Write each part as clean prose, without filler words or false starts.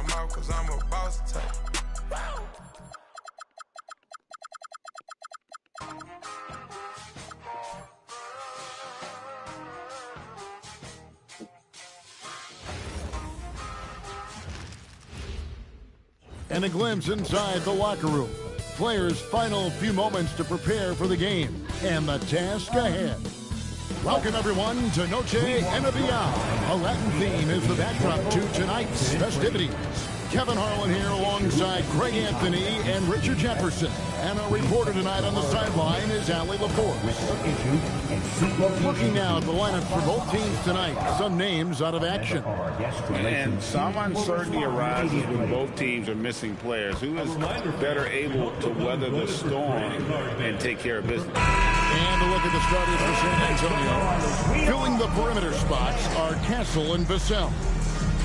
my mouth cause I'm a boss type. And a glimpse inside the locker room. Players' final few moments to prepare for the game and the task ahead. Welcome, everyone, to Noche and Beyond. A Latin theme is the backdrop to tonight's festivities. Kevin Harlan here alongside Craig Anthony and Richard Jefferson. And our reporter tonight on the sideline is Allie LaForce. Looking now at the lineup for both teams tonight, some names out of action. And some uncertainty arises when both teams are missing players. Who is better able to weather the storm and take care of business? And a look at the starters for San Antonio. Filling the perimeter spots are Castle and Vassell.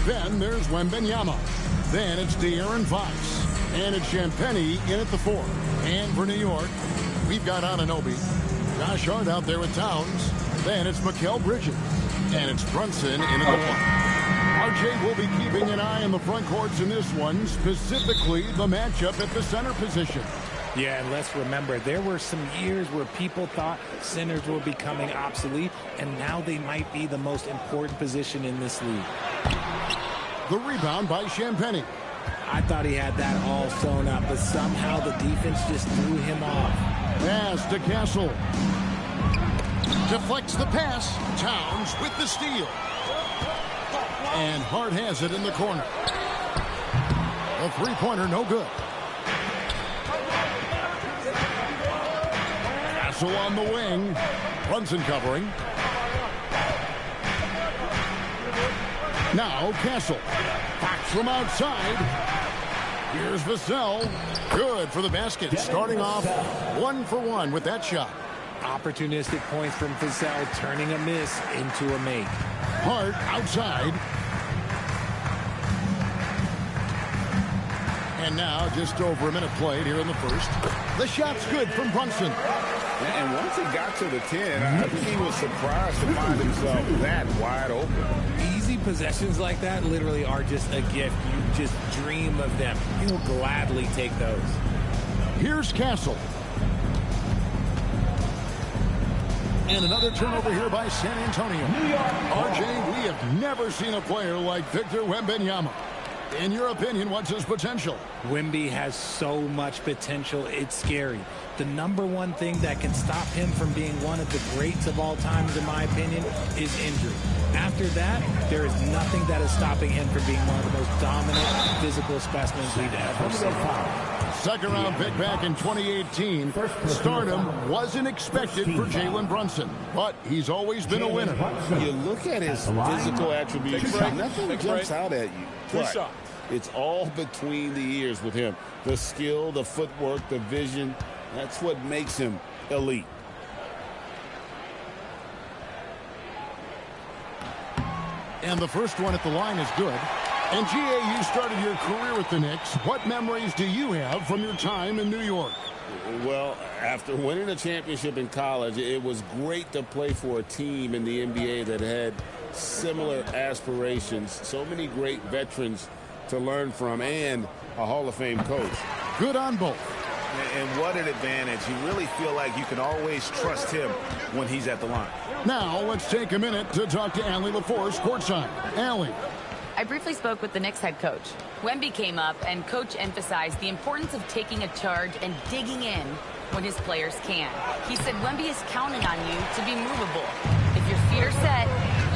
Then there's Wembanyama. Then it's De'Aaron Fox. And it's Champagnie in at the 4. And for New York, we've got Anunoby. Josh Hart out there with Towns. Then it's Mikal Bridges. And it's Brunson in at the 1. RJ will be keeping an eye on the front courts in this one, specifically the matchup at the center position. Yeah, and let's remember, there were some years where people thought centers were becoming obsolete, and now they might be the most important position in this league. The rebound by Champagnie. I thought he had that all sewn up, but somehow the defense just threw him off. Pass to Castle. Deflects the pass. Towns with the steal. And Hart has it in the corner. A three-pointer, no good. Castle on the wing. Brunson covering. Now Castle. Fox from outside. Here's Vassell. Good for the basket. Starting off 1 for 1 with that shot. Opportunistic points from Vassell, turning a miss into a make. Hart outside. And now just over a minute played here in the first. The shot's good from Brunson. And once he got to the 10, I think he was surprised to find himself that wide open. Easy possessions like that literally are just a gift. You just dream of them. He'll gladly take those. Here's Castle. And another turnover here by San Antonio. RJ, we have never seen a player like Victor Wembanyama. In your opinion, what's his potential? Wemby has so much potential, it's scary. The number one thing that can stop him from being one of the greats of all times, in my opinion, is injury. After that, there is nothing that is stopping him from being one of the most dominant physical specimens we've ever seen. Second round pick back in 2018. Stardom wasn't expected for Jalen Brunson, but he's always been a winner. You look at his physical attributes, nothing jumps out at you. But it's all between the ears with him. The skill, the footwork, the vision, that's what makes him elite. And the first one at the line is good. And GA, you started your career with the Knicks. What memories do you have from your time in New York? Well, after winning a championship in college, it was great to play for a team in the NBA that had similar aspirations. So many great veterans to learn from and a Hall of Fame coach. Good on both. And what an advantage. You really feel like you can always trust him when he's at the line. Now let's take a minute to talk to Allie LaForce courtside. Allie. I briefly spoke with the Knicks head coach. Wemby came up, and coach emphasized the importance of taking a charge and digging in when his players can. He said Wemby is counting on you to be movable. If your feet are set,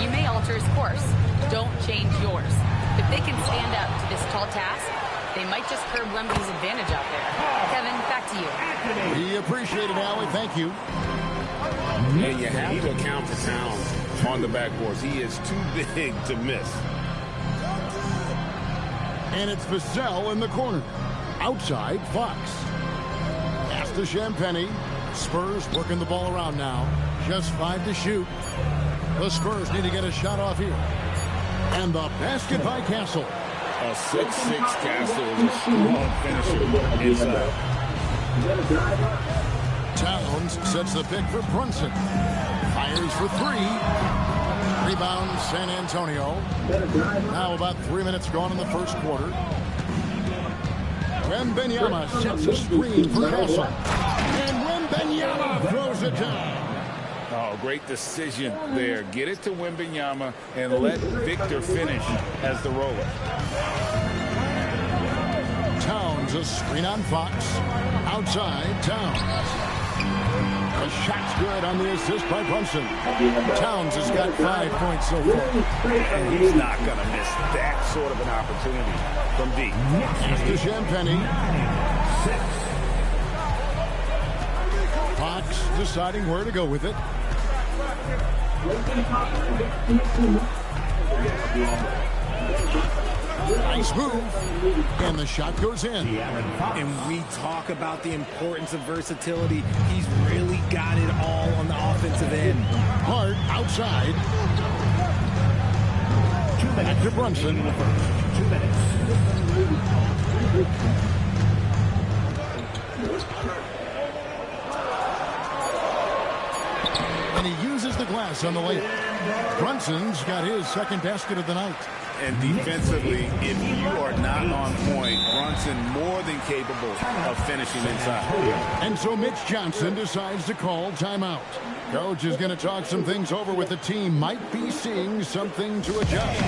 you may alter his course. Don't change yours. If they can stand up to this tall task, they might just curb Wemby's advantage out there. Kevin, back to you. We appreciate it, Allie. Thank you. And you have to account for Towns on the backboards. He is too big to miss. And it's Vassell in the corner. Outside, Fox. Pass to Champagnie. Spurs working the ball around now. Just 5 to shoot. The Spurs need to get a shot off here. And the basket by Castle. A 6'6" Castle is a strong finisher inside. Towns sets the pick for Brunson. Fires for 3. Rebound, San Antonio. Now about 3 minutes gone in the first quarter. Wembanyama sets a screen for Castle. And Wembanyama throws it down. Oh, great decision there. Get it to Wembanyama and let Victor finish as the roller. Towns, a screen on Fox. Outside, Towns. The shot's good on the assist by Brunson. Towns has got 5 points so far. And he's not going to miss that sort of an opportunity from deep. To Champagny. Fox deciding where to go with it. Nice move. And the shot goes in. And we talk about the importance of versatility. He's really got it all on the offensive end. Hart outside. Back to Brunson. 2 minutes. And he uses the glass on the layup. Brunson's got his second basket of the night. And defensively, if you are not on point, Brunson more than capable of finishing inside. And so Mitch Johnson decides to call timeout. Coach is going to talk some things over with the team. Might be seeing something to adjust.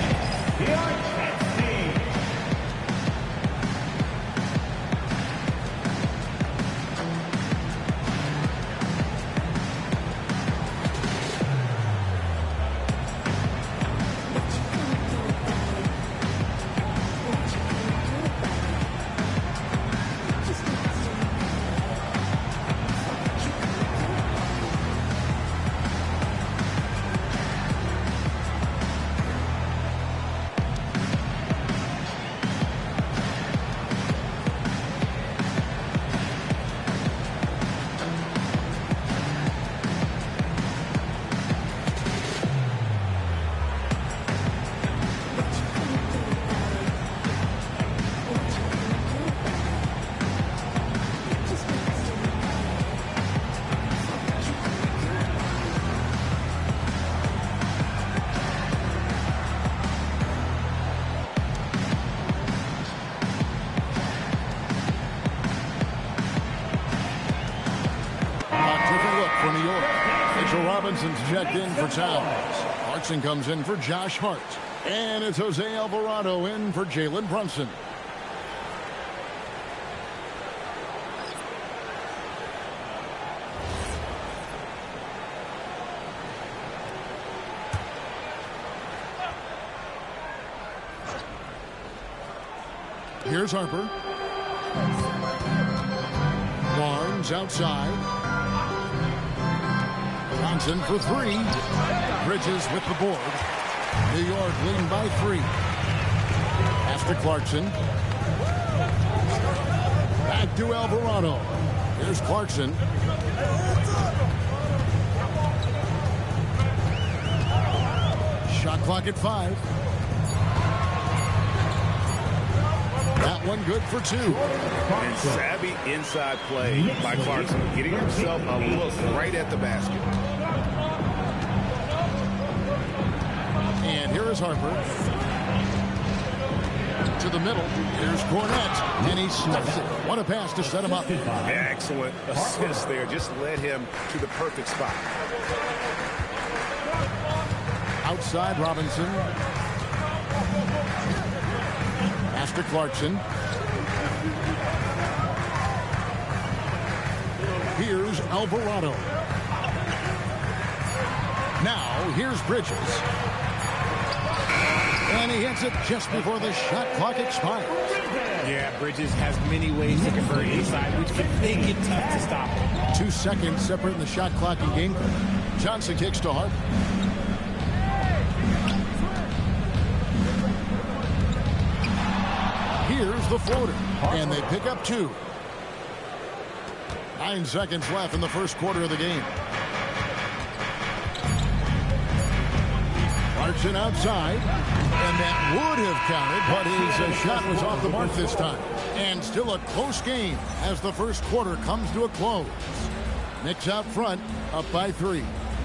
Robinson's checked in for Towns. Clarkson comes in for Josh Hart. And it's Jose Alvarado in for Jalen Brunson. Here's Harper. Barnes outside. Johnson for three. Bridges with the board. New York leading by 3. Pass to Clarkson. Back to Alvarado. Here's Clarkson. Shot clock at 5. That one good for 2. And savvy inside play by Clarkson, getting himself a look right at the basket. And here is Harper. To the middle. Here's Cornette. And he stuffs it. What a pass to set him up. Excellent assist there. Just led him to the perfect spot. Outside Robinson. Pass to Clarkson. Here's Alvarado. Now, here's Bridges. And he hits it just before the shot clock expires. Yeah, Bridges has many ways to convert inside, which can make it tough to stop him. 2 seconds separating the shot clock and game clock. Johnson kicks to Hart. Here's the floater. And they pick up 2. 9 seconds left in the first quarter of the game. Clarkson outside. And that would have counted, but his shot was off the mark this time. And still a close game as the first quarter comes to a close. Knicks out front, up by 3.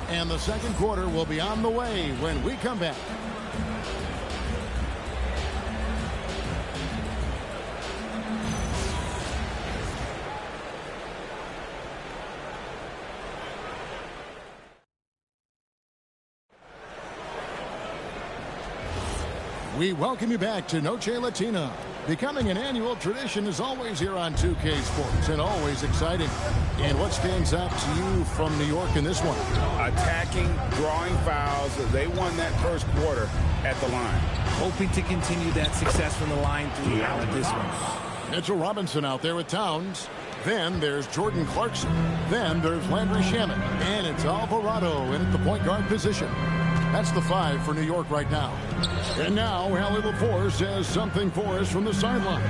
And the second quarter will be on the way when we come back. We welcome you back to Noche Latina. Becoming an annual tradition is always here on 2K Sports and always exciting. And what stands out to you from New York in this one? Attacking, drawing fouls. They won that first quarter at the line. Hoping to continue that success from the line throughout this one. Mitchell Robinson out there with Towns. Then there's Jordan Clarkson. Then there's Landry Shamet. And it's Alvarado in at the point guard position. That's the 5 for New York right now. And now, Hallie LaForce has something for us from the sideline.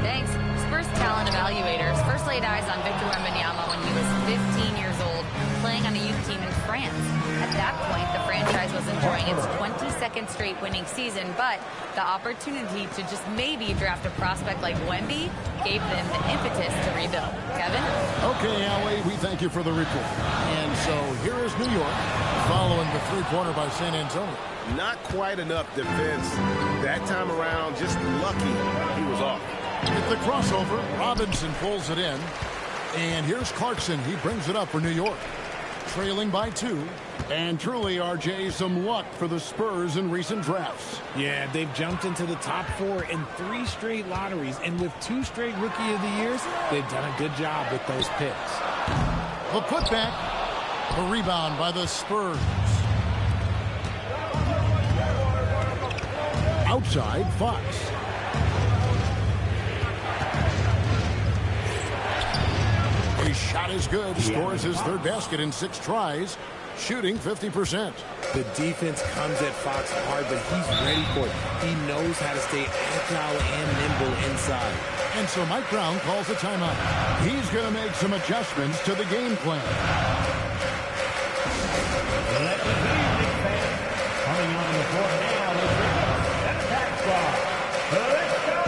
Thanks. Spurs talent evaluators first laid eyes on Victor Wembanyama when he was 15 years old, playing on a youth team in France. At that point, the franchise was enjoying its 22nd straight winning season, but the opportunity to just maybe draft a prospect like Wemby gave them the impetus to rebuild. Kevin? Okay, Hallie, we thank you for the report. And so here is New York, following the three-pointer by San Antonio. Not quite enough defense that time around. Just lucky he was off. At the crossover, Robinson pulls it in. And here's Clarkson. He brings it up for New York. Trailing by 2. And truly, RJ, some luck for the Spurs in recent drafts. Yeah, they've jumped into the top 4 in 3 straight lotteries. And with 2 straight Rookie of the Years, they've done a good job with those picks. The putback. The rebound by the Spurs. Outside, Fox. His shot is good. Scores his third basket in 6 tries. Shooting 50%. The defense comes at Fox hard, but he's ready for it. He knows how to stay agile and nimble inside. And so Mike Brown calls a timeout. He's going to make some adjustments to the game plan. Coming on the court now, the attack squad. Let's go!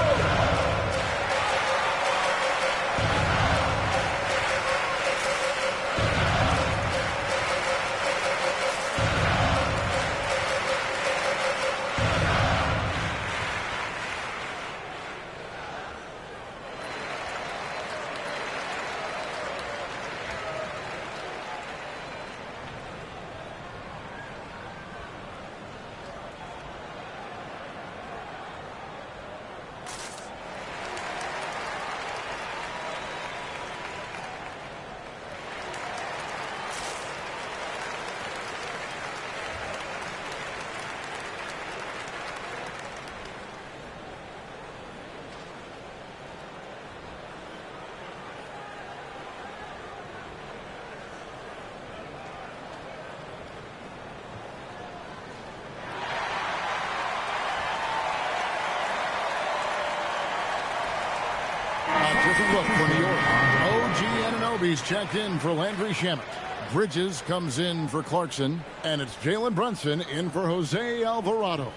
Different look for New York. OG Anunoby's checked in for Landry Shamet. Bridges comes in for Clarkson. And it's Jalen Brunson in for Jose Alvarado.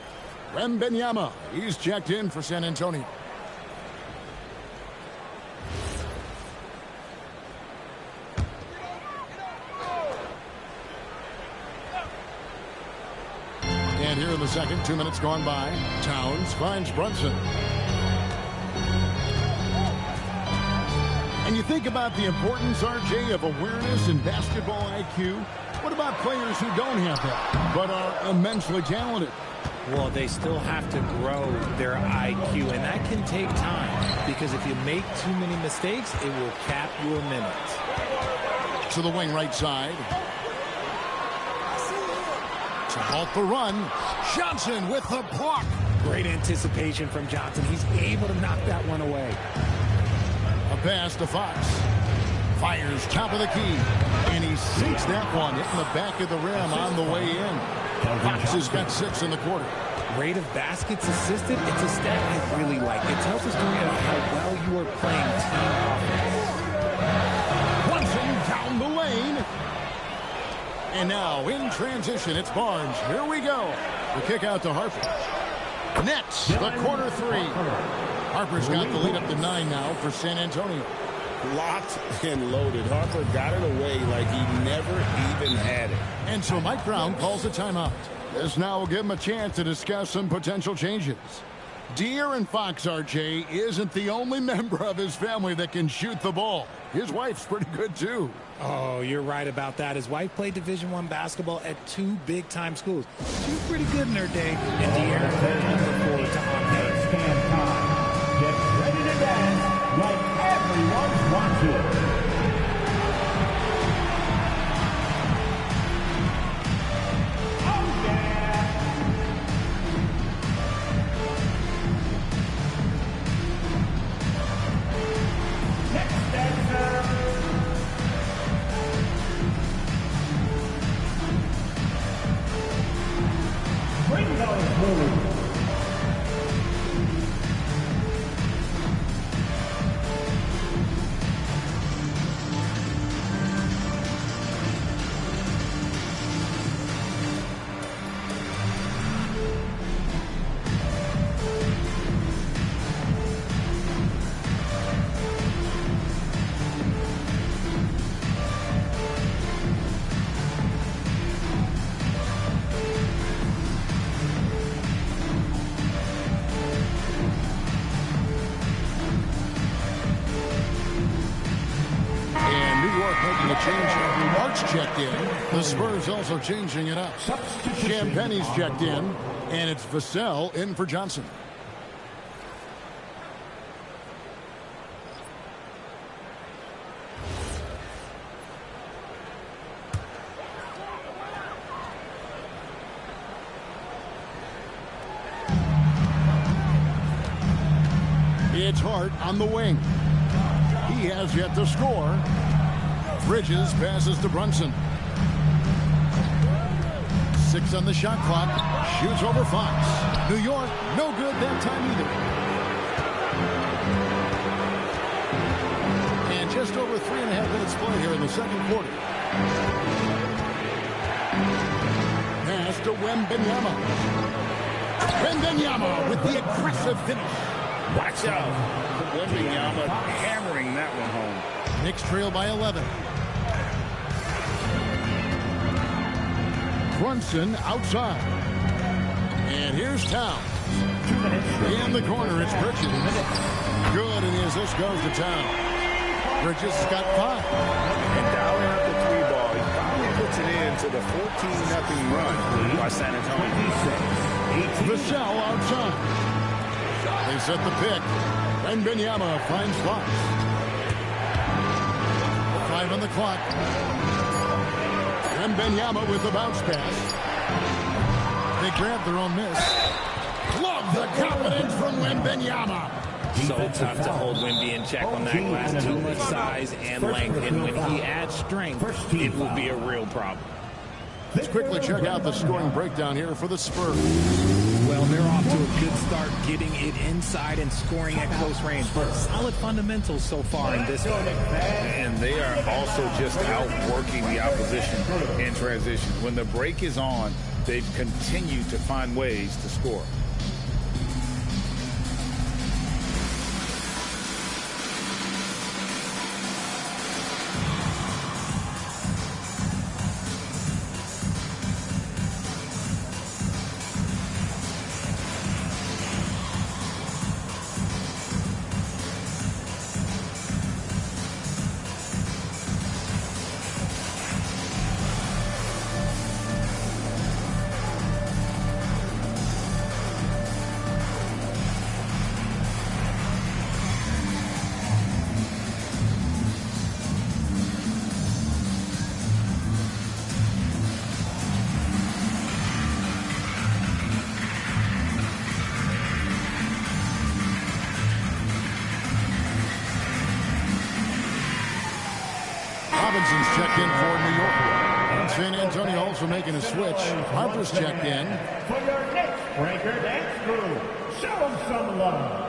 Wembanyama, he's checked in for San Antonio. And here in the second, 2 minutes gone by. Towns finds Brunson. And you think about the importance, RJ, of awareness and basketball IQ. What about players who don't have that, but are immensely talented? Well, they still have to grow their IQ, and that can take time, because if you make too many mistakes, it will cap your minutes. To the wing right side. To halt the run. Johnson with the block. Great anticipation from Johnson. He's able to knock that one away. A pass to Fox. Fires top of the key. And he sinks that one, hitting the back of the rim on the way in. Fox has got 6 in the quarter. Rate of baskets assisted, it's a stat I really like. It tells a story about how well you are playing team offense. Brunson down the lane. And now in transition, it's Barnes. Here we go. The kick out to Harper. Nets, the corner 3. Harper's got the lead up to 9 now for San Antonio. locked and loaded. Harper got it away like he never even had it. And so Mike Brown calls a timeout. This now will give him a chance to discuss some potential changes. De'Aaron Fox, RJ, isn't the only member of his family that can shoot the ball. His wife's pretty good, too. Oh, you're right about that. His wife played Division I basketball at 2 big-time schools. She was pretty good in her day, and De'Aaron's looking forward to hockey. Stand time. Get ready to dance like everyone's watching. Checked in. The Spurs also changing it up. Champagne's checked in, and it's Vassell in for Johnson. It's Hart on the wing. He has yet to score. Bridges passes to Brunson. 6 on the shot clock. Shoots over Fox. New York, no good that time either. And just over 3.5 minutes play here in the second quarter. Pass to Wembanyama. Wembanyama with the aggressive finish. Watch out. Wembanyama hammering that one home. Knicks trail by 11. Brunson outside. And here's Towns. In the corner, it's Bridges. Good, and as this goes to Towns. Bridges got 5. And dialing up the 3 ball, he finally puts it into the 14-0 run by San Antonio. Vassell outside. They set the pick. And Wembanyama finds Fox. 5 on the clock. Wembanyama with the bounce pass. They grab their own miss. Love the confidence from Wembanyama. So tough to hold Wemby in check on that glass. Too much size and length. And when he adds strength, it will be a real problem. Let's quickly check out the scoring breakdown here for the Spurs. Well, they're off to a good start getting it inside and scoring at close range. But solid fundamentals so far in this one. And they are also just outworking the opposition in transition. When the break is on, they've continued to find ways to score. Robinson's checked in for New York. And San Antonio also making a switch. Harper's checked in. For your next breaker dance crew, show them some love.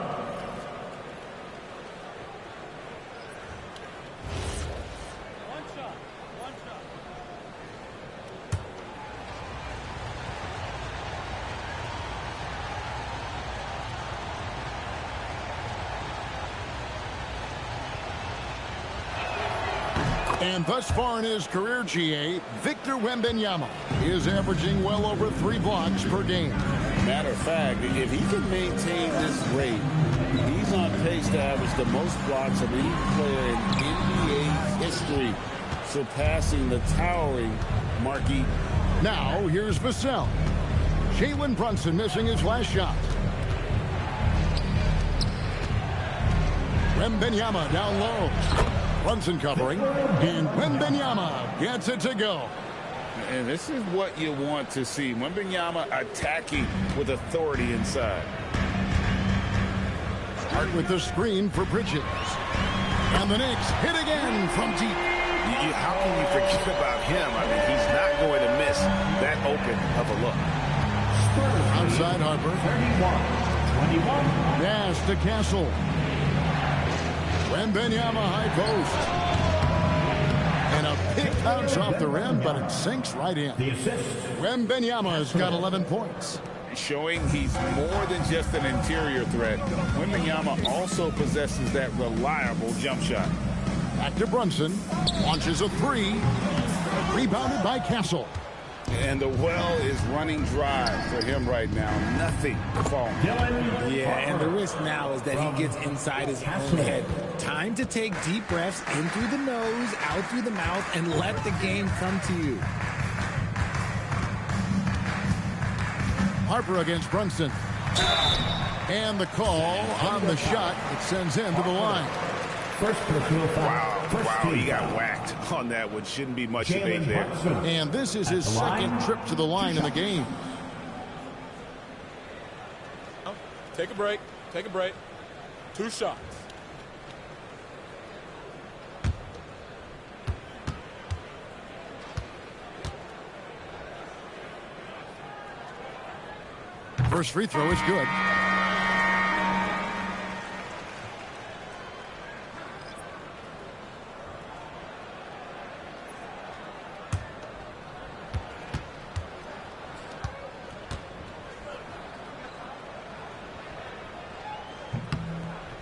And thus far in his career, GA, Victor Wembanyama is averaging well over 3 blocks per game. Matter of fact, if he can maintain this rate, he's on pace to average the most blocks of any player in NBA history, surpassing the towering Marquis. Now, here's Vassell. Jalen Brunson missing his last shot. Wembanyama down low. Brunson covering, and Wembanyama gets it to go. And this is what you want to see. Wembanyama attacking with authority inside. Hart with the screen for Bridges. And the Knicks hit again from deep. How can you forget about him? I mean, he's not going to miss that open of a look. Outside Harper. 21. Nash to Castle. Wembanyama high post. And a pick bounce off the rim, but it sinks right in. The assist. Wembanyama's got 11 points. Showing he's more than just an interior threat. Wembanyama also possesses that reliable jump shot. Back to Brunson. Launches a 3. Rebounded by Castle. And the well is running dry for him right now. Nothing falling. Yeah, and the risk now is that he gets inside his own head. Time to take deep breaths in through the nose, out through the mouth, and let the game come to you. Harper against Brunson. And the call on the shot. It sends him to the line. First personal foul. Wow, he got whacked on that one. Shouldn't be much debate there. And this is his second trip to the line in the game. Take a break. Take a break. 2 shots. First free throw is good.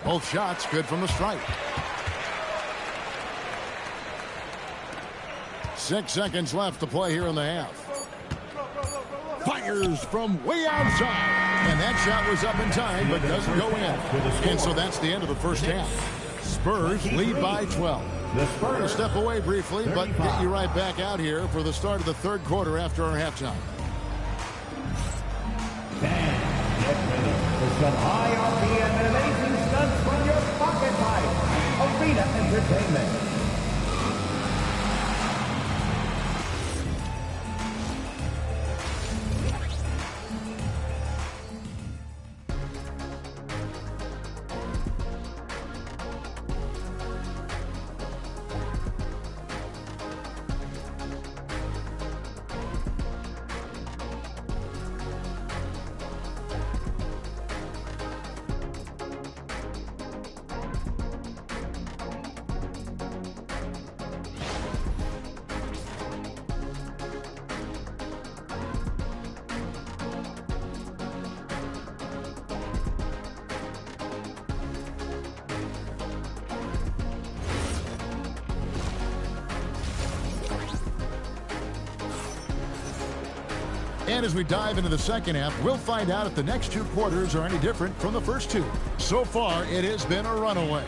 Both shots good from the stripe. 6 seconds left to play here in the half. Fires from way outside. And that shot was up in time, but doesn't go in. And so that's the end of the first half. Spurs lead by 12. We're going to step away briefly, but get you right back out here for the start of the third quarter after our halftime. Fans, get ready for some high RPM and amazing stunts from your pocket pipe. Arena Entertainment. And as we dive into the second half, we'll find out if the next 2 quarters are any different from the first 2. So far, it has been a runaway.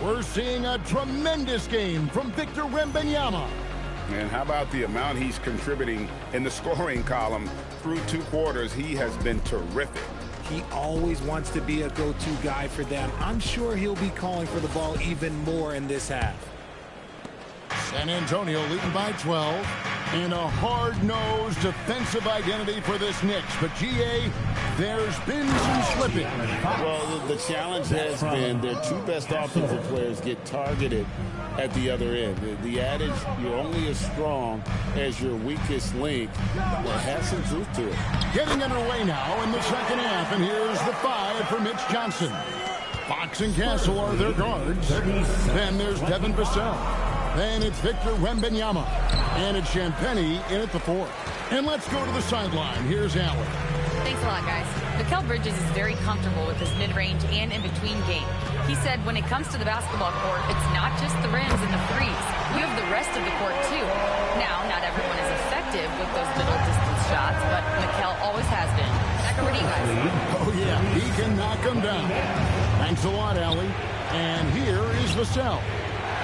We're seeing a tremendous game from Victor Wembanyama. And how about the amount he's contributing in the scoring column through 2 quarters? He has been terrific. He always wants to be a go-to guy for them. I'm sure he'll be calling for the ball even more in this half. San Antonio leading by 12. In a hard-nosed defensive identity for this Knicks. But, GA, there's been some slipping. Well, the challenge has been their 2 best offensive players get targeted at the other end. The adage, you're only as strong as your weakest link, well, has some truth to it. Getting underway now in the second half, and here's the 5 for Mitch Johnson. Fox and Castle are their guards. Then there's Devin Vassell. Then it's Victor Wembanyama. And it's Champagnie in at the 4th. And let's go to the sideline. Here's Allen. Thanks a lot, guys. Mikal Bridges is very comfortable with his mid-range and in-between game. He said when it comes to the basketball court, it's not just the rims and the threes. You have the rest of the court, too. Now, not everyone is effective with those middle-distance shots, but Mikal always has been. Back over to you guys. Oh, yeah, he can knock them down. Thanks a lot, Allie. And here is Vassell.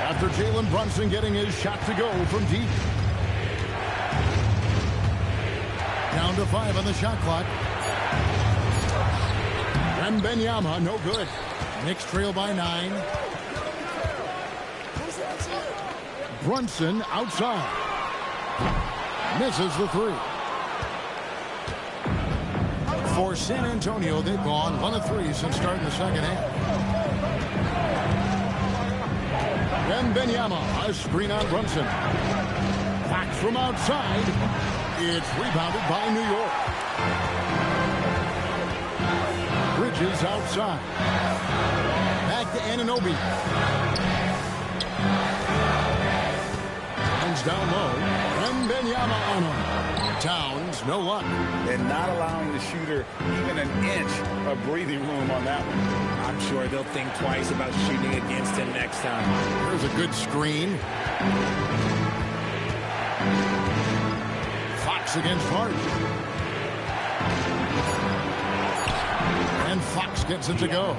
After Jalen Brunson getting his shot to go from deep. Down to 5 on the shot clock. Wembanyama, no good. Knicks trail by 9. Brunson outside. Misses the 3. For San Antonio, they've gone 1 of 3 since starting the second half. Wembanyama, a screen on Brunson. Fox from outside. It's rebounded by New York. Bridges outside. Back to Anunoby. Hands down low. Wembanyama on him. Towns, no luck. And not allowing the shooter even an inch of breathing room on that one. I'm sure they'll think twice about shooting against him next time. There's a good screen. Fox against Hart. And Fox gets it to go.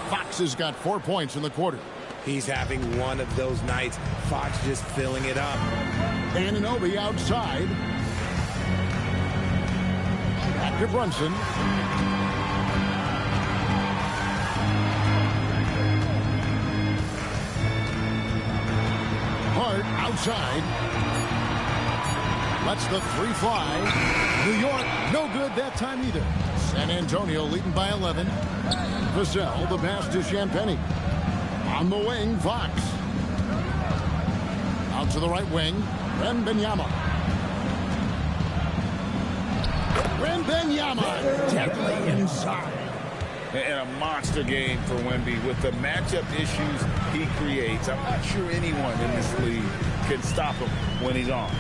Fox has got 4 points in the quarter. He's having one of those nights. Fox just filling it up. Anunoby outside. Back to Brunson. Hart outside. Lets the 3 fly. New York, no good that time either. San Antonio leading by 11. Vassell, the pass to Champagnie. On the wing, Fox. Out to the right wing, Wembanyama. Wembanyama, deadly inside. And a monster game for Wemby with the matchup issues he creates. I'm not sure anyone in this league can stop him when he's on.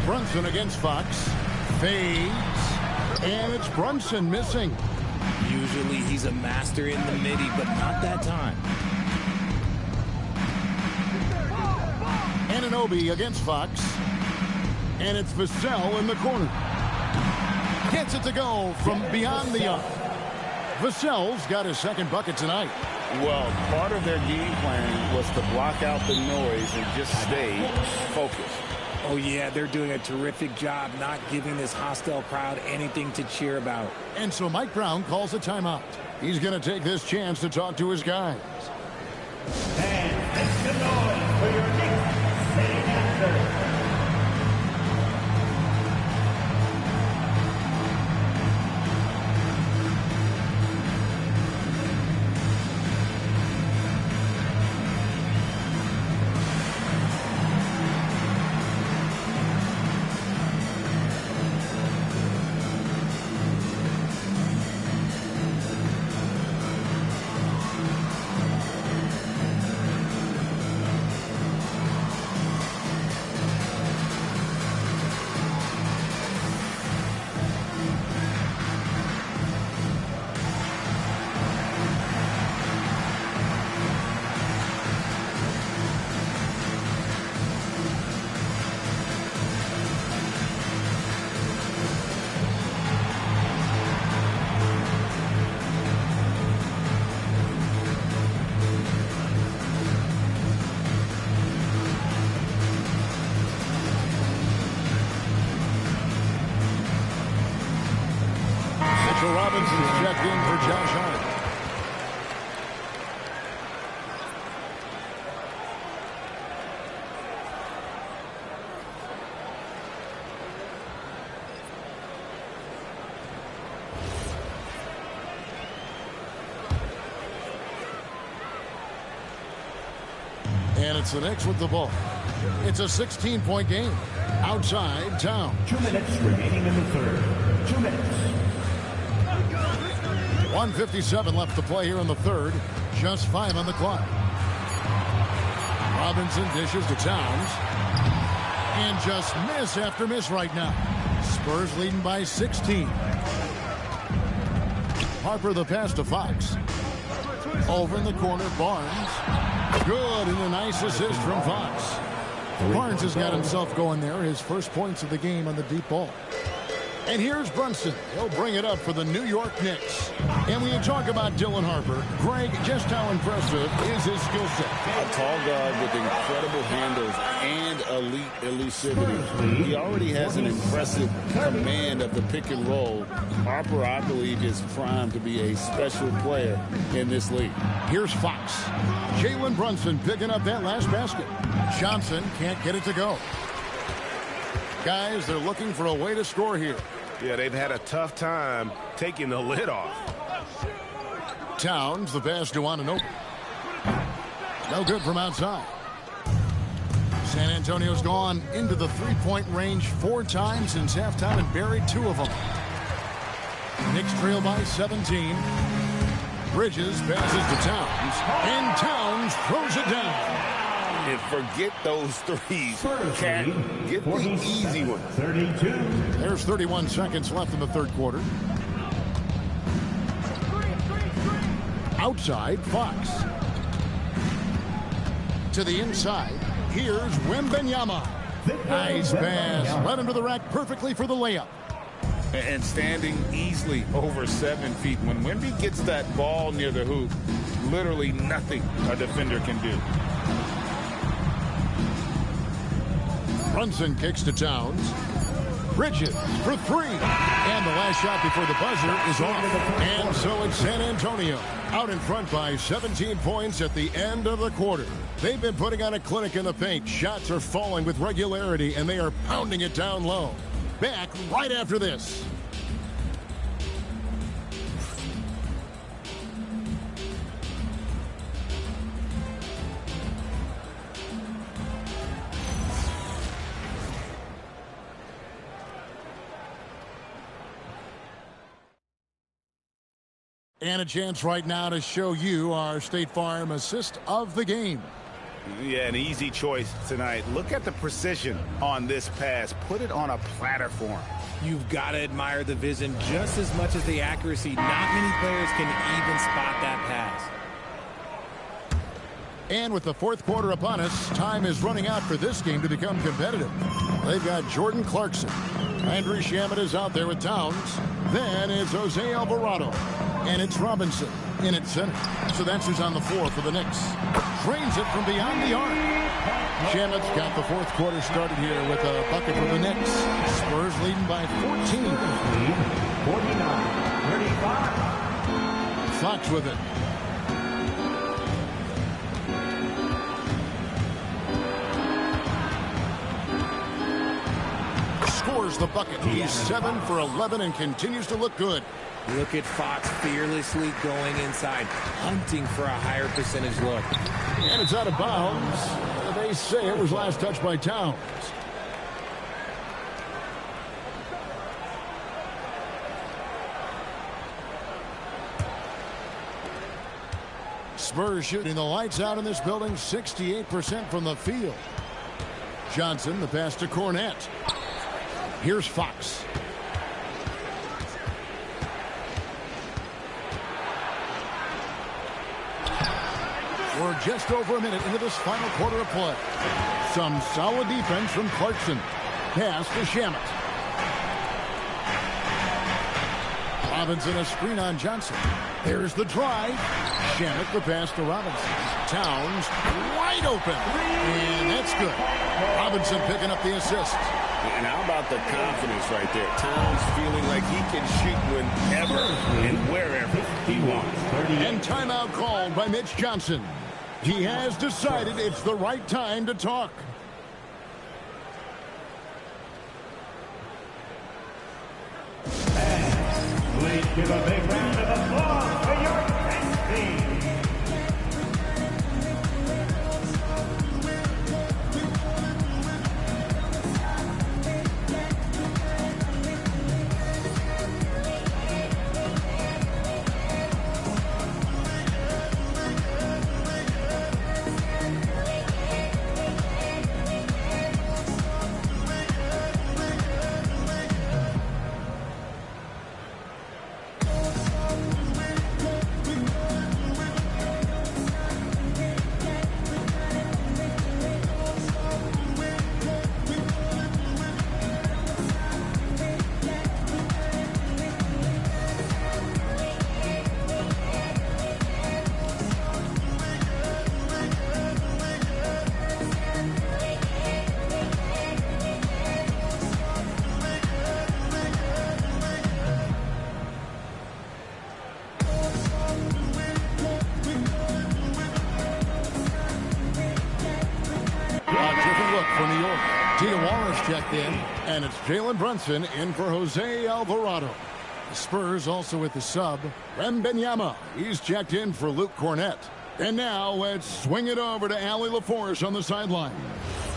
Brunson against Fox. Fades. And it's Brunson missing. Usually he's a master in the midi, but not that time. Anunoby against Fox. And it's Vassell in the corner. Gets it to go from beyond the arc. Vassell's got his second bucket tonight. Well, part of their game plan was to block out the noise and just stay focused. Oh, yeah, they're doing a terrific job not giving this hostile crowd anything to cheer about. And so Mike Brown calls a timeout. He's going to take this chance to talk to his guys. And make some noise for your Knicks sitting answer. Robinson's checked in for Josh Hart. And it's the Knicks with the ball. It's a 16-point game. Outside, Town. 2 minutes remaining in the third. 2 minutes. 1:57 left to play here in the third. Just 5 on the clock. Robinson dishes to Towns. And just miss after miss right now. Spurs leading by 16. Harper the pass to Fox. Over in the corner, Barnes. Good, and a nice assist from Fox. Barnes has got himself going there. His first points of the game on the deep ball. And here's Brunson. He'll bring it up for the New York Knicks. And when you talk about Dylan Harper, Greg, just how impressive is his skill set? A tall guard with incredible handles and elite elusivity. He already has an impressive command of the pick and roll. Harper, I believe, is primed to be a special player in this league. Here's Fox. Jalen Brunson picking up that last basket. Johnson can't get it to go. Guys, they're looking for a way to score here. Yeah, they've had a tough time taking the lid off. Towns, the pass to Anunoby. No good from outside. San Antonio's gone into the three-point range 4 times since halftime and buried 2 of them. Knicks trail by 17. Bridges passes to Towns, and Towns throws it down. And forget those threes. Cat, get the easy one. 32. There's 31 seconds left in the third quarter. Outside, Fox. To the inside. Here's Wembanyama. Nice pass. Led him to the rack perfectly for the layup. And standing easily over 7 feet. When Wemby gets that ball near the hoop, literally nothing a defender can do. Brunson kicks to Towns. Bridges for 3. And the last shot before the buzzer is off. And so it's San Antonio out in front by 17 points at the end of the quarter. They've been putting on a clinic in the paint. Shots are falling with regularity, and they are pounding it down low. Back right after this. And a chance right now to show you our State Farm assist of the game. Yeah, an easy choice tonight. Look at the precision on this pass. Put it on a platter for him. You've got to admire the vision just as much as the accuracy. Not many players can even spot that pass. And with the fourth quarter upon us, time is running out for this game to become competitive. They've got Jordan Clarkson. Andrew Shamet is out there with Towns. Then it's Jose Alvarado. And it's Robinson in at center. So that's who's on the floor for the Knicks. Drains it from beyond the arc. Shamet's got the fourth quarter started here with a bucket for the Knicks. Spurs leading by 14. 49-35. Fox with it. Scores the bucket. He's 7 for 11 and continues to look good. Look at Fox fearlessly going inside, hunting for a higher percentage look. And it's out of bounds. They say it was last touched by Towns. Spurs shooting the lights out in this building, 68% from the field. Johnson, the pass to Cornette. Here's Fox. We're just over a minute into this final quarter of play. Some solid defense from Clarkson. Pass to Shamet. Robinson a screen on Johnson. There's the drive. Shamet the pass to Robinson. Towns wide open. And that's good. Robinson picking up the assist. And how about the confidence right there? Towns feeling like he can shoot whenever and wherever he wants. And timeout called by Mitch Johnson. He has decided it's the right time to talk. Please give a big round of applause for your Knicks team. checked in, and it's Jalen Brunson in for Jose Alvarado. The Spurs also with the sub, Wembanyama. He's checked in for Luke Cornett. And now let's swing it over to Allie LaForce on the sideline.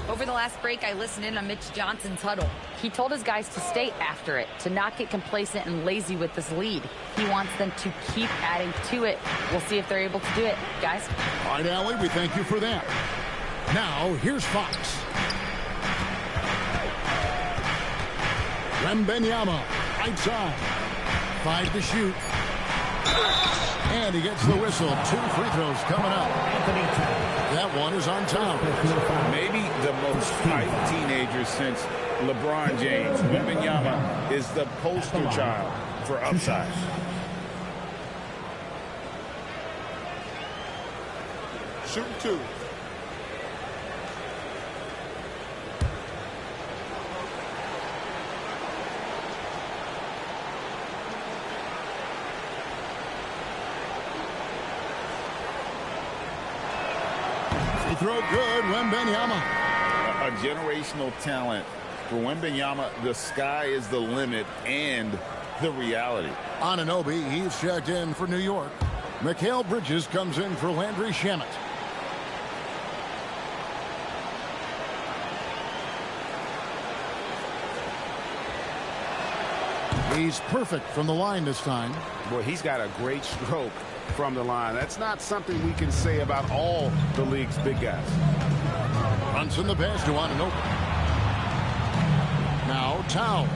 Over the last break, I listened in on Mitch Johnson's huddle. He told his guys to stay after it, to not get complacent and lazy with this lead. He wants them to keep adding to it. We'll see if they're able to do it, guys. All right, Allie, we thank you for that. Now, here's Fox. Wembanyama, right side. 5 to shoot. And he gets the whistle. 2 free throws coming up. That one is on top. Maybe the most hyped teenager since LeBron James. Wembanyama is the poster child for upside. Shooting 2. Throw good, Wembanyama. A generational talent. For Wembanyama, the sky is the limit and the reality. Anunoby, he's checked in for New York. Mikal Bridges comes in for Landry Shamet. He's perfect from the line this time. Boy, he's got a great stroke from the line. That's not something we can say about all the league's big guys. Brunson the pass to Anunoby. Now Towns.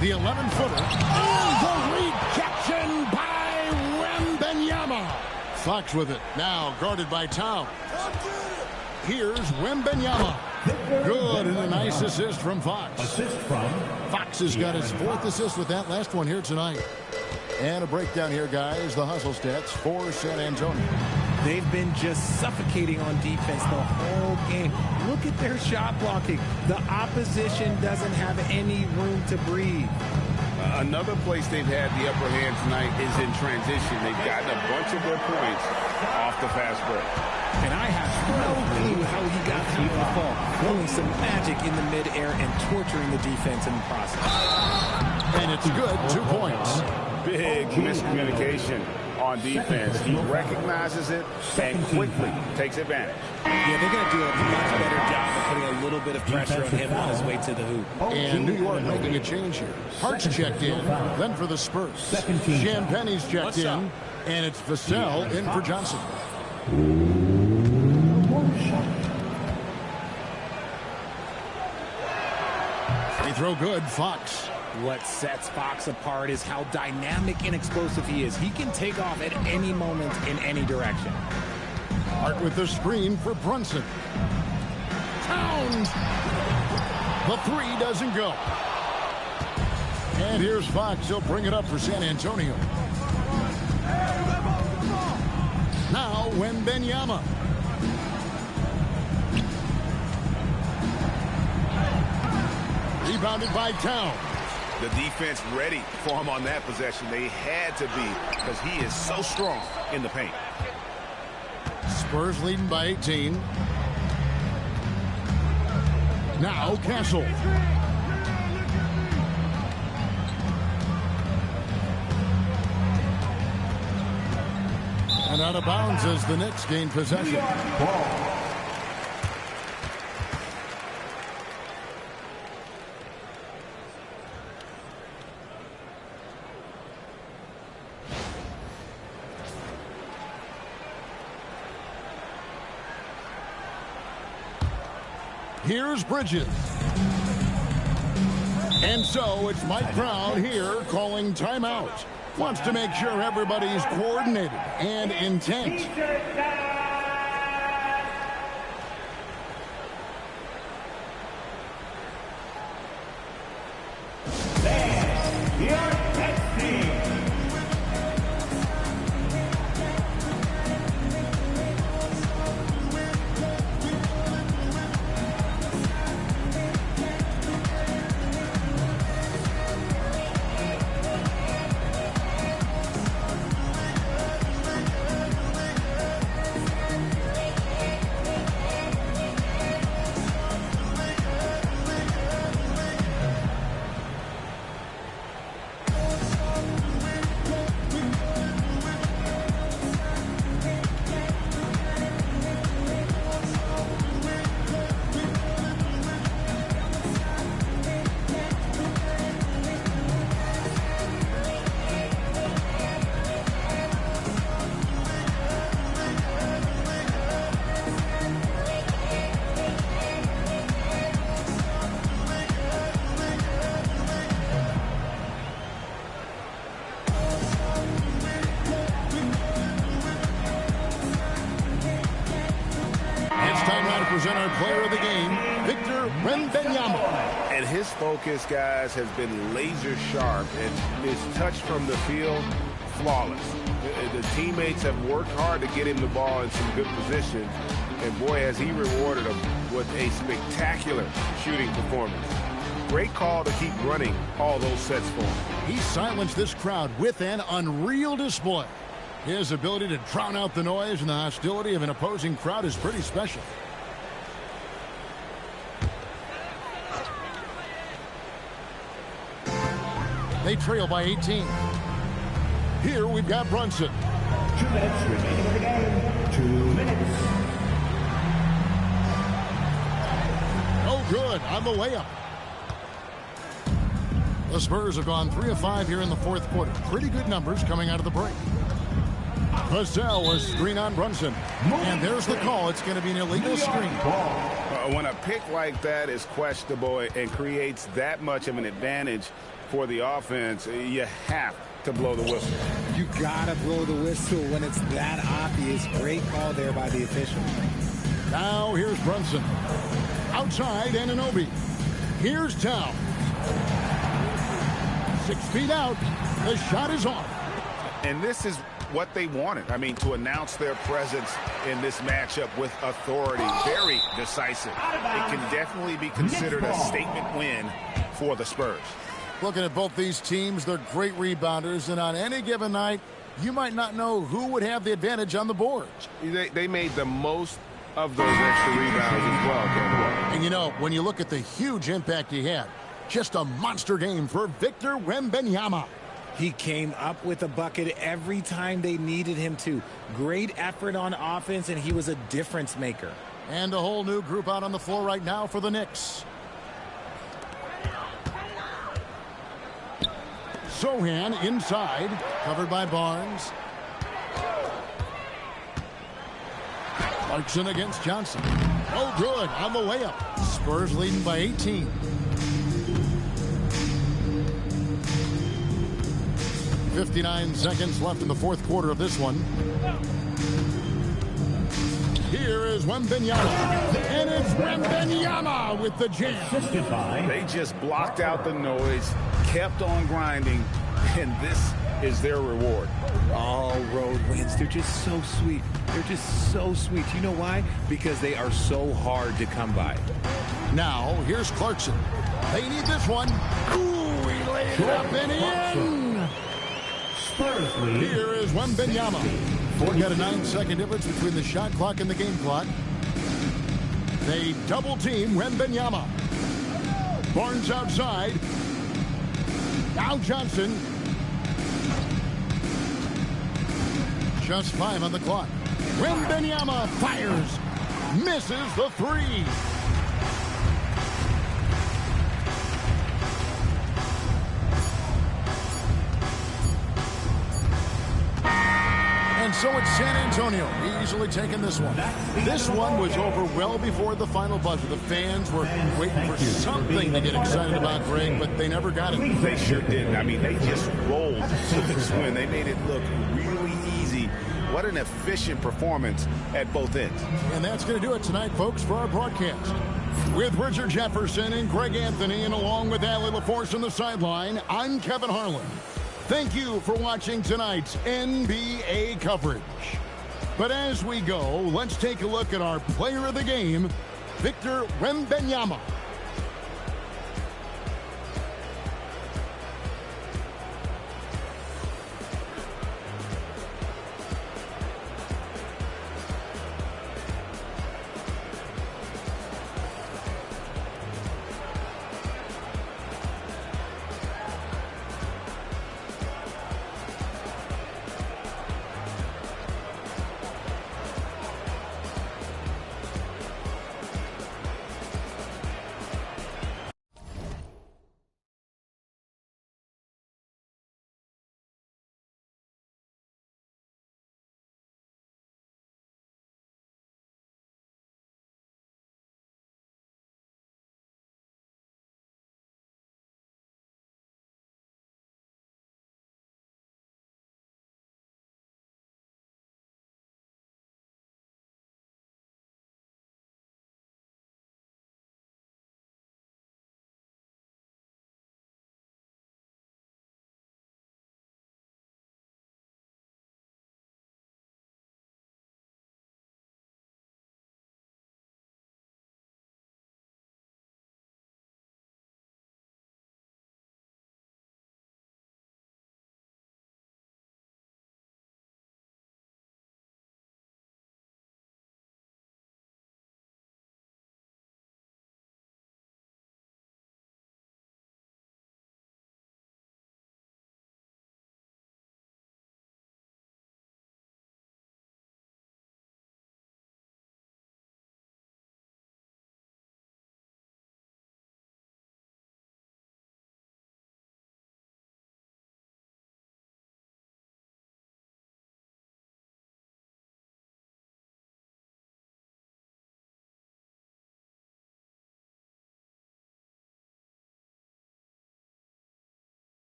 The 11-footer. Oh, the rejection by Wembanyama. Fox with it. Now guarded by Towns. Here's Wembanyama. Good, and a nice assist from Fox. Fox has got his 4th assist with that last one here tonight. And a breakdown here, guys. The hustle stats for San Antonio. They've been just suffocating on defense the whole game. Look at their shot blocking. The opposition doesn't have any room to breathe. Another place they've had the upper hand tonight is in transition. They've gotten a bunch of their points off the fast break. And I have no clue how he got through the fall. Pulling some magic in the midair and torturing the defense in the process. And it's good. 2 points. Big miscommunication on defense. He recognizes it and quickly takes advantage. Yeah, they're going to do a much better job of putting a little bit of pressure on him on his way to the hoop. And New York making a change here. Hart's checked in. Then for the Spurs. Champagne's checked in. And it's Vassell in for Johnson. Free throw good, Fox. What sets Fox apart is how dynamic and explosive he is. He can take off at any moment in any direction. Hart with the screen for Brunson. Towns. The 3 doesn't go. And here's Fox. He'll bring it up for San Antonio. Now Wembanyama. Rebounded by Towns. The defense ready for him on that possession. They had to be because he is so strong in the paint. Spurs leading by 18. Now Castle. And out of bounds as the Knicks gain possession. Here's Bridges. And so it's Mike Brown here calling timeout. Wants to make sure everybody's coordinated and intent. player of the game, Victor Wembanyama. And his focus, guys, has been laser sharp, and his touch from the field, flawless. The teammates have worked hard to get him the ball in some good positions, and boy, has he rewarded them with a spectacular shooting performance. Great call to keep running all those sets for him. He silenced this crowd with an unreal display. His ability to drown out the noise and the hostility of an opposing crowd is pretty special. They trail by 18. Here we've got Brunson. 2 minutes remaining in the game. 2 minutes. Oh, good on the layup. The Spurs have gone 3 of 5 here in the fourth quarter. Pretty good numbers coming out of the break. Vassell was screen on Brunson. And there's the call. It's going to be an illegal screen. When a pick like that is questionable and creates that much of an advantage for the offense, you have to blow the whistle. You gotta blow the whistle when it's that obvious. Great call there by the official. Now here's Brunson. Outside Anunoby. Here's Towns. 6 feet out. The shot is off. And this is what they wanted. I mean, to announce their presence in this matchup with authority. Very decisive. It can definitely be considered a statement win for the Spurs. Looking at both these teams, they're great rebounders, and on any given night, you might not know who would have the advantage on the boards. They made the most of those extra rebounds as well, Kevin. And you know, when you look at the huge impact he had, just a monster game for Victor Wembanyama. He came up with a bucket every time they needed him to. Great effort on offense, and he was a difference maker. And a whole new group out on the floor right now for the Knicks. Sohan inside, covered by Barnes. Clarkson against Johnson. Oh, good on the layup. Spurs leading by 18. .59 seconds left in the fourth quarter of this one. Here is Wembanyama. And it's Wembanyama with the jam. They just blocked out the noise, kept on grinding, and this is their reward. All road wins. They're just so sweet. They're just so sweet. You know why? Because they are so hard to come by. Now, here's Clarkson. They need this one. Ooh, he laid it up and in. Here is Wembanyama. We've got a 9-second difference between the shot clock and the game clock. They double team Wembanyama. Barnes outside. Now Johnson. Just 5 on the clock. Wembanyama fires. Misses the 3. And so it's San Antonio easily taking this one. This one was over well before the final buzzer. The fans were waiting for something to get excited about, Greg, but they never got it. They sure didn't. I mean, they just rolled to this win. They made it look really easy. What an efficient performance at both ends. And that's going to do it tonight, folks, for our broadcast. With Richard Jefferson and Greg Anthony, and along with Allie LaForce on the sideline, I'm Kevin Harlan. Thank you for watching tonight's NBA coverage. But as we go, let's take a look at our player of the game, Victor Wembanyama.